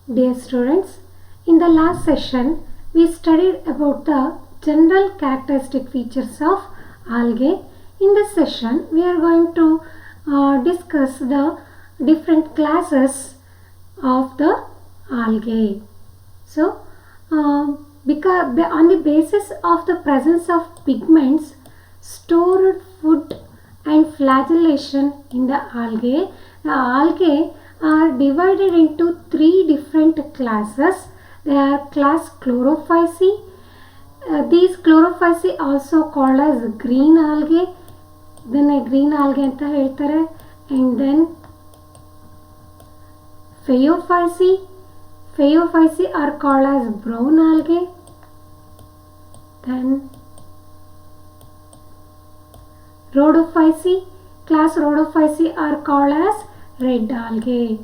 Dear students, in the last session we studied about the general characteristic features of algae. In this session we are going to discuss the different classes of the algae. So, because on the basis of the presence of pigments, stored food and flagellation in the algae are divided into three different classes. They are class Chlorophyceae. These Chlorophyceae also called as green algae. Then a green algae anta ಹೇಳ್ತಾರೆ. And then Phaeophyceae. Phaeophyceae are called as brown algae. Then Rhodophyceae. Class Rhodophyceae are called as red algae.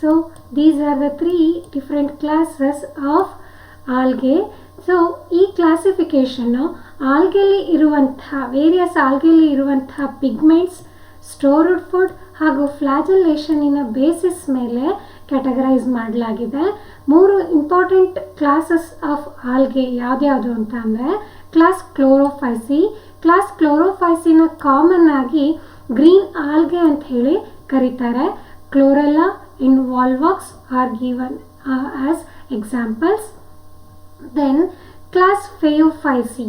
So these are the three different classes of algae. So ಈ classification ಆಲ್ಗೆಯಲ್ಲಿ ಇರುವಂತಹ various ಆಲ್ಗೆಯಲ್ಲಿ ಇರುವಂತಹ pigments, stored food ಹಾಗೂ ಫ್ಲಾಜೆಲ್ಲೇಷನಿನ basis ಮೇಲೆ categorise ಮಾಡಲಾಗಿದೆ. ಮೂರು important classes of algae ಯಾವ್ದ್ಯಾವುದು ಅಂತ ಅಂದರೆ ಕ್ಲಾಸ್ ಕ್ಲೋರೋಫೈಸಿ. ಕ್ಲಾಸ್ ಕ್ಲೋರೋಫೈಸಿನ ಕಾಮನ್ ಆಗಿ ಗ್ರೀನ್ ಆಲ್ಗೆ ಅಂತ ಹೇಳಿ ಕರೀತಾರೆ. Chlorella and Volvox are given as examples. Then class Phaeophyceae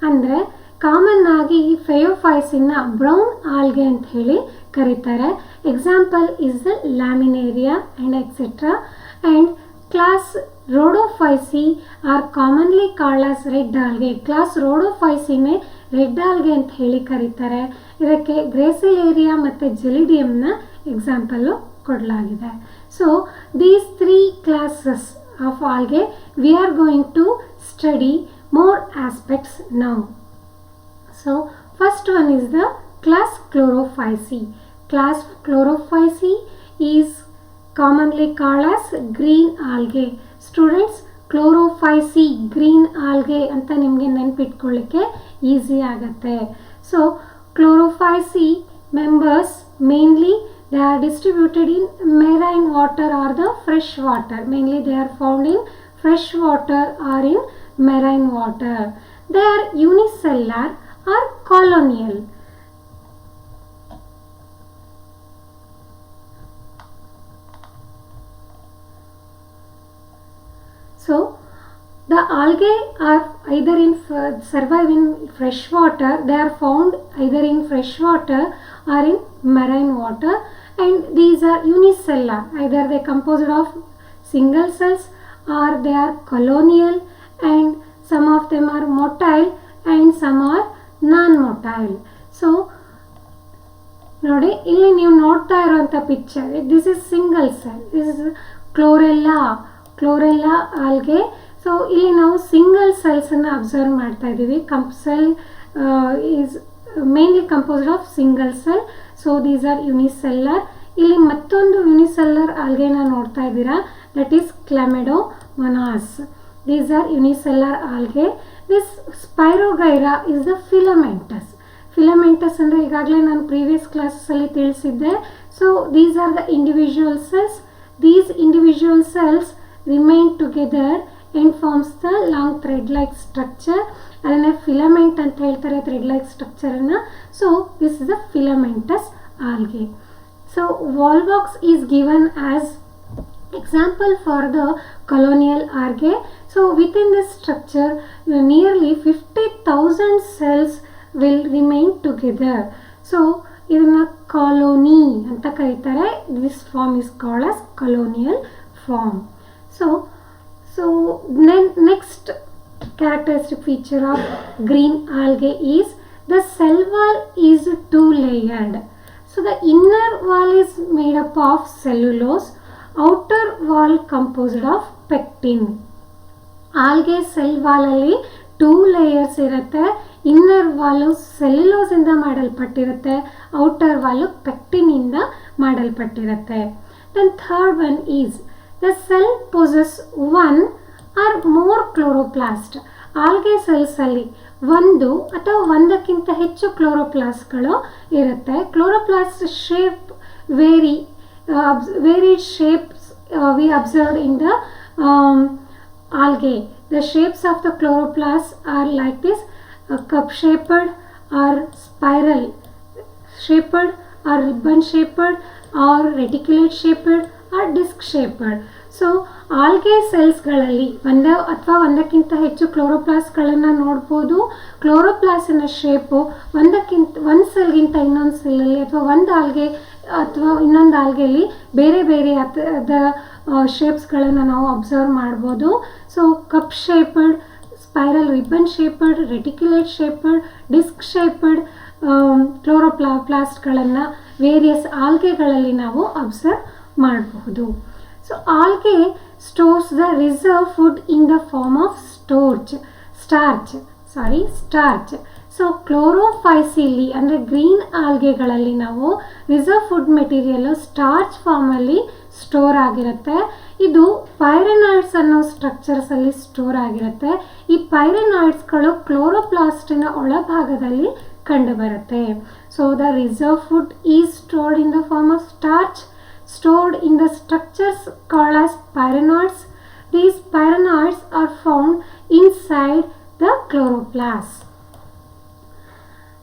ಅಂದರೆ ಕಾಮನ್ ಆಗಿ ಫೆಯೋಫೈಸಿನ ಬ್ರೌನ್ ಆಲ್ಗೆ ಅಂತ ಹೇಳಿ ಕರೀತಾರೆ. Example is the Laminaria and etcetera. And class Rhodophyceae are commonly called as red algae. Class ರೋಡೋಫೈಸಿನೇ ರೆಡ್ ಆಲ್ಗೆ ಅಂತ ಹೇಳಿ ಕರೀತಾರೆ. ಇದಕ್ಕೆ ಗ್ರೇಸಿಲೇರಿಯಾ ಮತ್ತು ಜೆಲಿಡಿಯಂನ ಎಕ್ಸಾಂಪಲ್ಲು ಕೊಡಲಾಗಿದೆ. So these three classes of algae we are going to study more aspects now. So first one is the class Chlorophyceae. Class Chlorophyceae is commonly called as green algae. Students, Chlorophyceae green algae ಅಂತ ನಿಮಗೆ ನೆನಪಿಟ್ಕೊಳ್ಳಿಕ್ಕೆ easy ಆಗುತ್ತೆ. So Chlorophyceae members mainly they are distributed in marine water or the fresh water. Mainly they are found in fresh water or in marine water. They are unicellular or colonial. So the algae are either in survive in fresh water. They are found either in fresh water or in marine water, and these are unicellular. Either they composed of single cells or they are colonial, and some of them are motile and some are non-motile. So ನೋಡಿ ಇಲ್ಲಿ ನೀವು ನೋಡ್ತಾ ಇರುವಂಥ picture, this is single cell. This is Chlorella algae. So ಇಲ್ಲಿ ನಾವು single ಸೆಲ್ಸನ್ನು observe ಮಾಡ್ತಾ ಇದ್ದೀವಿ. Cell is mainly composed of single cell. So these are unicellular. ಇಲ್ಲಿ ಮತ್ತೊಂದು ಯುನಿಸೆಲ್ಲರ್ ಆಲ್ಗೆನ ನೋಡ್ತಾ ಇದ್ದೀರಾ, that is Chlamydomonas. These are unicellular algae. This Spirogyra is the filamentous. Filamentous ಅಂದರೆ ಈಗಾಗಲೇ ನಾನು ಪ್ರೀವಿಯಸ್ ಕ್ಲಾಸಲ್ಲಿ ತಿಳಿಸಿದ್ದೆ. So these are the individual cells. These individual cells remain together and forms the long thread-like structure. ಅದನ್ನು filament ಅಂತ ಹೇಳ್ತಾರೆ, thread like ಸ್ಟ್ರಕ್ಚರನ್ನು. So this is the filamentous algae. So Volvox is given as example for the colonial algae. So within this structure nearly 50,000 cells will remain together. So idana colony anta kariyತಾರೆ. This form is called as colonial form. So next characteristic feature of green algae is the cell wall is two layered. So the inner wall is made up of cellulose, outer wall composed of pectin. Algae cell ವಾಲಲ್ಲಿ 2 layers ಇರುತ್ತೆ. Inner wall ಸೆಲ್ಯುಲೋಸಿಂದ ಮಾಡಲ್ಪಟ್ಟಿರುತ್ತೆ, outer wall ಪೆಕ್ಟಿನಿಂದ ಮಾಡಲ್ಪಟ್ಟಿರುತ್ತೆ. Then third one is the cell possess one or more chloroplast. Algae ಸೆಲ್ಸಲ್ಲಿ ಒಂದು ಅಥವಾ ಒಂದಕ್ಕಿಂತ ಹೆಚ್ಚು ಕ್ಲೋರೋಪ್ಲಾಸ್ಟ್ಗಳು ಇರುತ್ತೆ. Chloroplast shape varied shapes we observed in the algae. The shapes of the chloroplasts are like this, cup shaped or spiral shaped or ribbon shaped or reticulate shaped or disc shaped. So algae ಸೆಲ್ಸ್ಗಳಲ್ಲಿ ಒಂದಕ್ಕಿಂತ ಹೆಚ್ಚು ಕ್ಲೋರೋಪ್ಲಾಸ್ಟ್ಗಳನ್ನು ನೋಡ್ಬೋದು. ಕ್ಲೋರೋಪ್ಲಾಸ್ಟಿನ shape ಒಂದು ಸೆಲ್ಗಿಂತ ಇನ್ನೊಂದು ಸೆಲ್ಲಲ್ಲಿ ಅಥವಾ ಒಂದು algae ಅಥವಾ ಇನ್ನೊಂದು ಆಲ್ಗೆಯಲ್ಲಿ ಬೇರೆ ಬೇರೆ ಶೇಪ್ಸ್ಗಳನ್ನು ನಾವು ಅಬ್ಸರ್ವ್ ಮಾಡ್ಬೋದು. So cup shaped, spiral ribbon shaped, reticulate shaped, disc shaped ಕ್ಲೋರೋಪ್ಲಾಸ್ಟ್ಗಳನ್ನು ವೇರಿಯಸ್ ಆಲ್ಗೆಗಳಲ್ಲಿ ನಾವು ಅಬ್ಸರ್ವ್ ಮಾಡಬಹುದು. So algae stores the reserve food in the form of starch. So ಕ್ಲೋರೋಫೈಸಿಲಿ ಅಂದರೆ ಗ್ರೀನ್ ಆಲ್ಗೆಗಳಲ್ಲಿ ನಾವು ರಿಸರ್ವ್ ಫುಡ್ ಮೆಟೀರಿಯಲ್ಲು ಸ್ಟಾರ್ಚ್ ಫಾರ್ಮಲ್ಲಿ ಸ್ಟೋರ್ ಆಗಿರುತ್ತೆ. ಇದು ಪೈರೆನಾಯ್ಡ್ಸ್ ಅನ್ನೋ ಸ್ಟ್ರಕ್ಚರ್ಸಲ್ಲಿ ಸ್ಟೋರ್ ಆಗಿರುತ್ತೆ. ಈ ಪೈರೆನಾಯ್ಡ್ಸ್ಗಳು ಕ್ಲೋರೋಪ್ಲಾಸ್ಟಿನ ಒಳಭಾಗದಲ್ಲಿ ಕಂಡುಬರುತ್ತೆ. So the reserve food is stored in the form of starch, stored in the structures called as pyrenoids. These pyrenoids are found inside the chloroplast.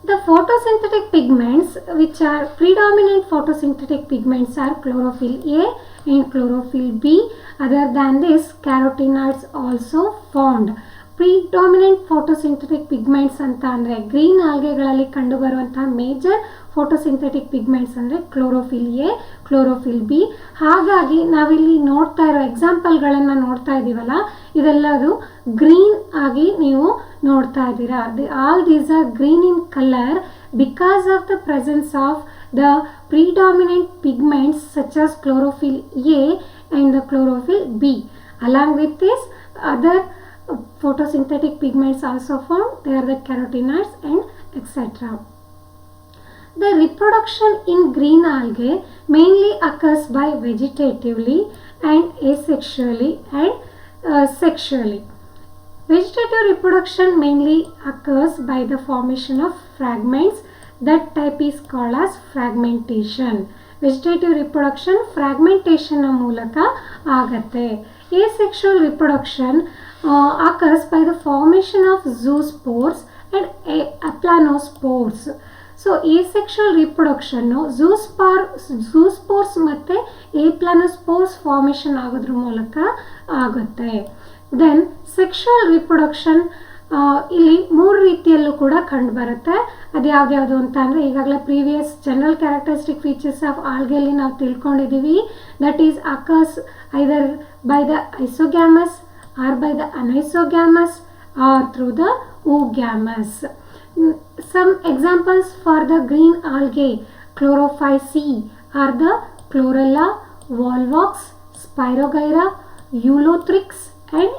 The photosynthetic pigments, which are predominant photosynthetic pigments, are chlorophyll A and chlorophyll B. Other than this, carotenoids also found. Predominant photosynthetic pigments ಅಂತ ಅಂದರೆ green ಆಲ್ಗೆಗಳಲ್ಲಿ ಕಂಡುಬರುವಂತಹ major photosynthetic pigments ಅಂದರೆ chlorophyll A, chlorophyll B. ಹಾಗಾಗಿ ನಾವಿಲ್ಲಿ ನೋಡ್ತಾ ಇರೋ ಎಕ್ಸಾಂಪಲ್ಗಳನ್ನು ನೋಡ್ತಾ ಇದ್ದೀವಲ್ಲ, ಇದೆಲ್ಲದು green ಆಗಿ ನೀವು ನೋಡ್ತಾ ಇದ್ದೀರಾ. All these are green in colour because of the presence of the predominant pigments such as chlorophyll A and the chlorophyll B. Along with this other photosynthetic pigments also found. They are the carotenoids and etc. The reproduction in green algae mainly occurs by vegetatively and asexually and sexually. Vegetative reproduction mainly occurs by the formation of fragments. That type is called as fragmentation. Vegetative reproduction fragmentation ಮೂಲಕ ಆಗುತ್ತೆ. Asexual reproduction occurs by the formation of zoospores and aplanospores. So asexual reproduction zoospores ಮತ್ತು aplanospores formation ಆಗೋದ್ರ ಮೂಲಕ ಆಗುತ್ತೆ. Then sexual reproduction ಇಲ್ಲಿ 3 ರೀತಿಯಲ್ಲೂ ಕೂಡ ಕಂಡುಬರುತ್ತೆ. ಅದು ಯಾವ್ದ್ಯಾವುದು ಅಂತ ಅಂದರೆ ಈಗಾಗಲೇ previous general characteristic features of ಆಲ್ಗೆಯಲ್ಲಿ ನಾವು ತಿಳ್ಕೊಂಡಿದ್ದೀವಿ. That is occurs either by the isogamous or by the anisogamous or through the oogamous. Some examples for the green algae chlorophyceae are the chlorella, volvox, spirogyra, eulothrix and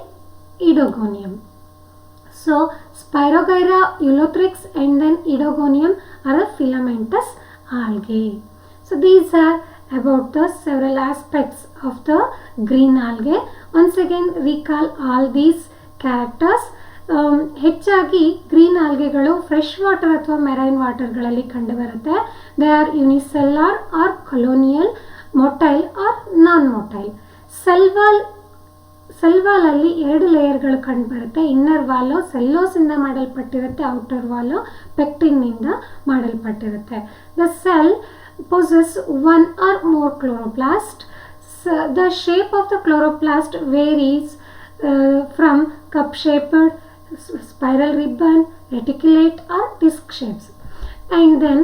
edogonium. So spirogyra, eulothrix and then edogonium are a filamentous algae. So these are about the several aspects of the green algae. Once again recall all these characters. ಹೆಚ್ಚಾಗಿ green ಆಲ್ಗೆಗಳು fresh water ಅಥವಾ marine ವಾಟರ್ಗಳಲ್ಲಿ ಕಂಡುಬರುತ್ತೆ. They are unicellular or colonial, motile or non motile. ಸೆಲ್ವಾಲಲ್ಲಿ 2 ಲೇಯರ್ಗಳು ಕಂಡುಬರುತ್ತೆ. Inner wall ಸೆಲ್ಲೋಸಿಂದ ಮಾಡಲ್ಪಟ್ಟಿರುತ್ತೆ, ಔಟರ್ ವಾಲು ಪೆಕ್ಟಿನ್ನಿಂದ ಮಾಡಲ್ಪಟ್ಟಿರುತ್ತೆ. The cell possess one or more chloroplasts. The shape of the chloroplast varies from cup-shaped, spiral ribbon, reticulate or disc shapes. And then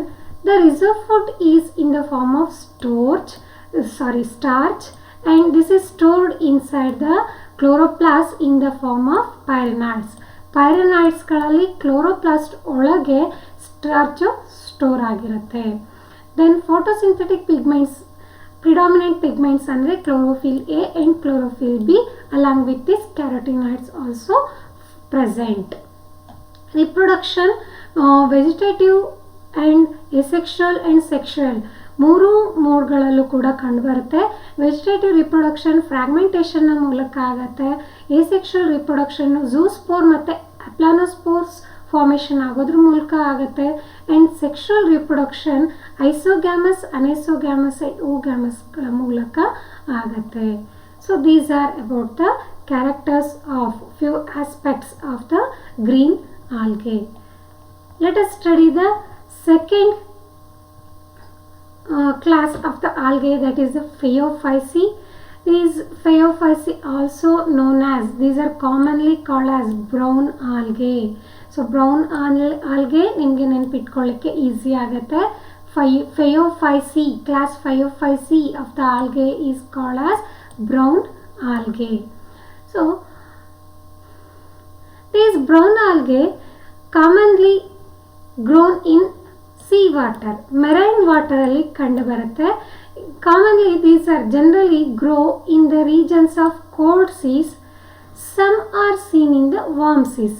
the reserve food is in the form of starch, and this is stored inside the chloroplast in the form of pyrenoids. Pyrenoidsಗಳಲ್ಲಿ chloroplast ಒಳಗೆ starch store ಆಗಿರುತ್ತೆ. Then photosynthetic pigments, predominant pigments ಅಂದರೆ chlorophyll A and chlorophyll B, along with this carotenoids also present. Reproduction, vegetative and asexual and sexual 3 ಮೋಡ್ಗಳಲ್ಲೂ ಕೂಡ ಕಂಡುಬರುತ್ತೆ. Vegetative reproduction ಫ್ರಾಗ್ಮೆಂಟೇಷನ್ನ ಮೂಲಕ ಆಗುತ್ತೆ. ಏಸೆಕ್ಷುವಲ್ reproduction ಝೂಸ್ಪೋರ್ ಮತ್ತು ಅಪ್ಲಾನೋಸ್ಪೋರ್ಸ್ formation ಆಗೋದ್ರ ಮೂಲಕ ಆಗುತ್ತೆ. And sexual reproduction isogamous, ಅನೈಸೋಗ್ಯಾಮಸ್ and ಓಗ್ಯಾಮಸ್ಗಳ ಮೂಲಕ ಆಗುತ್ತೆ. So these are about the characters of few aspects of the green algae. Let us study the second class of the algae, that is the Phaeophyceae. These Phaeophyceae also known as, these are commonly called as brown algae. So brown algae ನಿಮಗೆ ನೆನಪಿಟ್ಕೊಳ್ಳಿಕ್ಕೆ easy ಆಗುತ್ತೆ. Phaeophyceae, class Phaeophyceae of the algae is called as brown algae. So these brown algae commonly grown in sea water, marine water ಅಲ್ಲಿ ಕಂಡು ಬರುತ್ತೆ. Commonly these are generally grow in the regions of cold seas. Some are seen in the warm seas.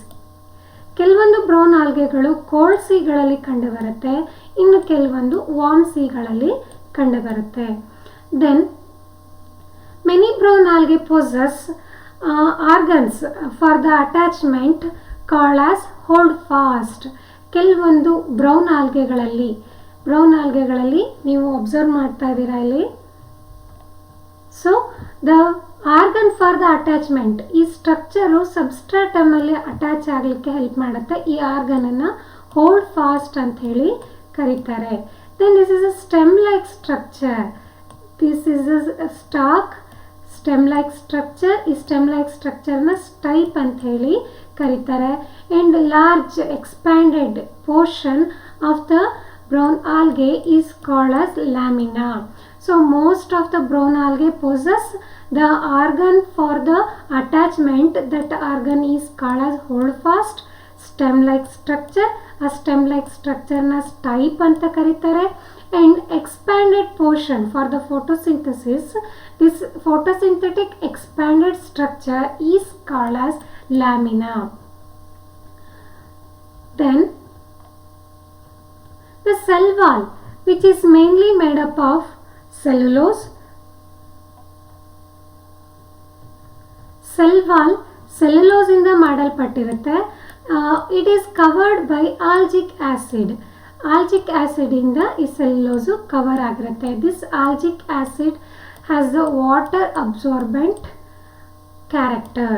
ಕೆಲವೊಂದು brown ಆಲ್ಗೆಗಳು cold ಸೀಗಳಲ್ಲಿ ಕಂಡು ಬರುತ್ತೆ, ಇನ್ನು ಕೆಲವೊಂದು ವಾರ್ಮ್ ಸೀಗಳಲ್ಲಿ ಕಂಡು ಬರುತ್ತೆ. Then many brown algae possess organs for the attachment called as holdfast. ಕೆಲವೊಂದು ಬ್ರೌನ್ ಆಲ್ಗೆಗಳಲ್ಲಿ ನೀವು ಅಬ್ಸರ್ವ್ ಮಾಡ್ತಾ ಇದ್ದೀರಾ ಇಲ್ಲಿ. So the organ for the attachment, ಈ ಸ್ಟ್ರಕ್ಚರು ಸಬ್ಸ್ಟ್ರಾಟಮ್ ಅಲ್ಲಿ ಅಟ್ಯಾಚ್ ಆಗಲಿಕ್ಕೆ ಹೆಲ್ಪ್ ಮಾಡುತ್ತೆ. ಈ ಆರ್ಗನ್ ಅನ್ನು ಹೋಲ್ಡ್ ಫಾಸ್ಟ್ ಅಂತ ಹೇಳಿ ಕರೀತಾರೆ. Then this is a stem like structure. This is a stock stem like structure. ಈ ಸ್ಟೆಮ್ ಲೈಕ್ ಸ್ಟ್ರಕ್ಚರ್ನ ಸ್ಟೈಪ್ ಅಂತ ಹೇಳಿ ಕರೀತಾರೆ. And large expanded portion of the brown algae is called as lamina. So most of the brown algae possess the organ for the attachment. That organ is called as holdfast stem like structure. A stem like structure na type anta karitare. And expanded portion for the photosynthesis. This photosynthetic expanded structure is called as lamina. Then the cell wall, which is mainly made up of cellulose. Cell wall cellulose ಇಂದ ಮಾಡಲ್ಪಟ್ಟಿರುತ್ತೆ. It is covered by algic acid. Algic acid ಇಂದ ಈ cellulose cover ಆಗಿರುತ್ತೆ. This algic acid has the water absorbent character.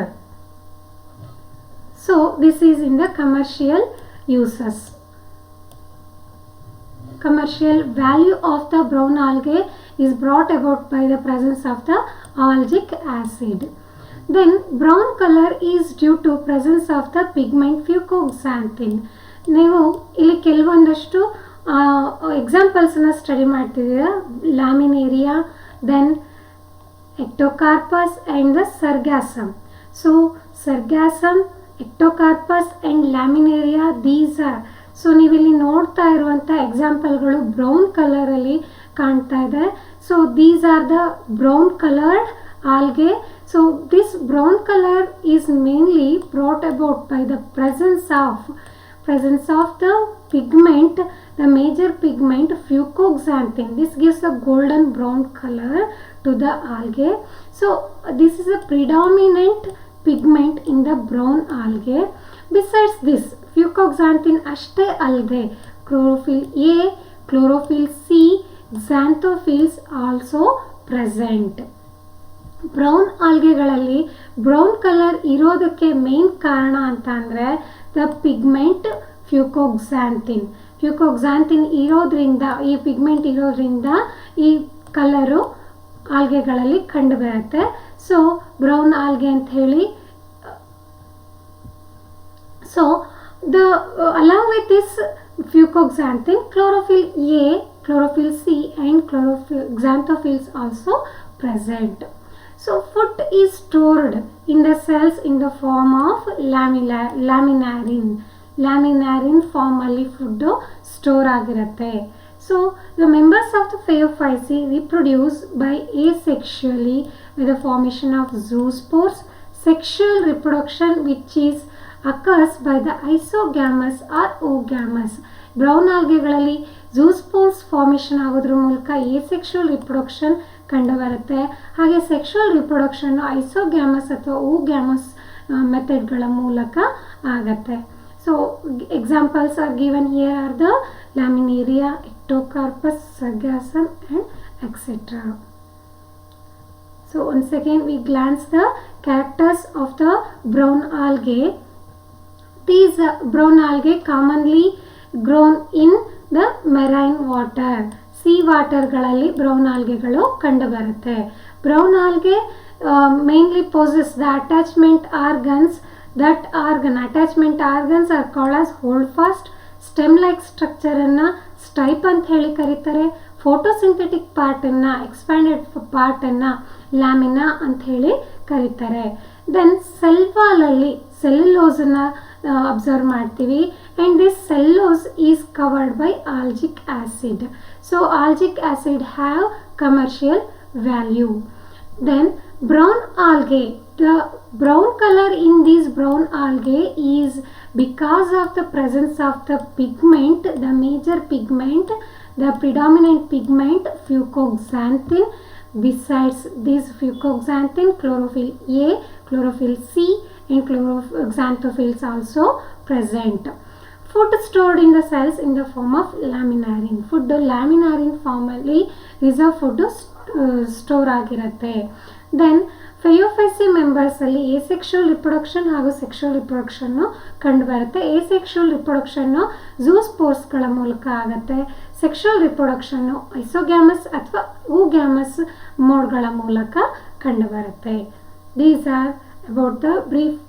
So this is in the commercial uses. Commercial value of the brown algae is brought about by the presence of the algic acid. Then brown color is due to presence of the pigment fucoxanthin. ನೀವು ಇಲ್ಲಿ ಕೆಲವೊಂದಷ್ಟು ಎಕ್ಸಾಂಪಲ್ಸ್ನ study ಮಾಡ್ತಿದ್ದೀರಾ. Laminaria, then Ectocarpus and the Sargassum. So Sargassum, Ectocarpus and Laminaria, these are. So ನೀವಿಲ್ಲಿ ನೋಡ್ತಾ ಇರುವಂಥ ಎಕ್ಸಾಂಪಲ್ಗಳು brown ಕಲರಲ್ಲಿ ಕಾಣ್ತಾ ಇದೆ. So these are the brown coloured algae. So this brown color is mainly brought about by the presence of the pigment, the major pigment fucoxanthin. This gives a golden brown color to the algae. So this is a predominant pigment in the brown algae. Besides this, fucoxanthin ಅಷ್ಟೇ ಅಲ್ಲದೆ chlorophyll A, chlorophyll C, xanthophylls also present. Brown ಆಲ್ಗೆಗಳಲ್ಲಿ brown colour ಇರೋದಕ್ಕೆ main ಕಾರಣ ಅಂತ ಅಂದರೆ the pigment ಫ್ಯೂಕೋಕ್ಸಾಂಥಿನ್ ಇರೋದ್ರಿಂದ, ಈ pigment ಇರೋದ್ರಿಂದ ಈ ಕಲರು ಆಲ್ಗೆಗಳಲ್ಲಿ ಕಂಡು ಬರುತ್ತೆ. ಸೊ ಬ್ರೌನ್ ಆಲ್ಗೆ ಅಂತ ಹೇಳಿ. So along with this fucoxanthin, chlorophyll A, chlorophyll C and xanthophylls also present. So food is stored in the cells in the form of laminarin form ಅಲ್ಲಿ food store ಆಗಿರುತ್ತೆ. So the members of the Phaeophyceae reproduce by asexually with the formation of zoospores. Sexual reproduction which is occurs by the isogamous or oogamous. Brown ಆಲ್ಗೆಗಳಲ್ಲಿ zoospores formation ಆಗೋದ್ರ ಮೂಲಕ asexual reproduction ಕಂಡುಬರುತ್ತೆ. ಹಾಗೆ sexual reproduction isogamous ಅಥವಾ oogamous ಮೆಥಡ್ಗಳ ಮೂಲಕ ಆಗತ್ತೆ. So examples are given here are the Laminaria, Ectocarpus, Sargassum and etcetera. So once again we glance the characters of the brown algae. These brown algae commonly grown in the marine water. Sea waterಗಳಲ್ಲಿ brown algaeಗಳು ಕಂಡುಬರುತ್ತೆ. Brown algae mainly possess the attachment organs. Attachment organs are called as holdfast. Stem like structure ಅನ್ನ ಸ್ಟೈಪ್ ಅಂತ ಹೇಳಿ ಕರೀತಾರೆ. Photosynthetic part ಅನ್ನ expanded part ಅನ್ನ lamina ಅಂತ ಹೇಳಿ ಕರೀತಾರೆ. ದೆನ್ ಸೆಲ್ ವಾಲ್ ಅಲ್ಲಿ ಸೆಲ್ಯುಲೋಸ್ ಅನ್ನ ಅಬ್ಸರ್ವ್ ಮಾಡ್ತೀವಿ. and this cellulose is covered by algic acid. So algic acid have commercial value. Then brown algae, the brown color in these brown algae is because of the presence of the pigment, the major pigment, the predominant pigment fucoxanthin. Besides this fucoxanthin, chlorophyll A, chlorophyll C and xanthophylls also present. Food stored in the cells in the form of laminarin. Food laminarin form alli reserve food store ಆಗಿರುತ್ತೆ. Then ಫೈಯೋಫೈಸಿ members ಅಲ್ಲಿ asexual reproduction ಹಾಗೂ sexual reproduction ಕಂಡುಬರುತ್ತೆ. Asexual reproduction ಝೂಸ್ಪೋರ್ಸ್ಗಳ ಮೂಲಕ ಆಗುತ್ತೆ. Sexual reproduction isogamous ಅಥವಾ ಊಗ್ಯಾಮಸ್ ಮೋಡ್ಗಳ ಮೂಲಕ ಕಂಡುಬರುತ್ತೆ. These are about the brief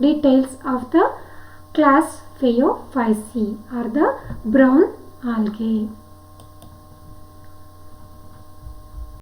details of the class Phaeophyceae or the brown algae.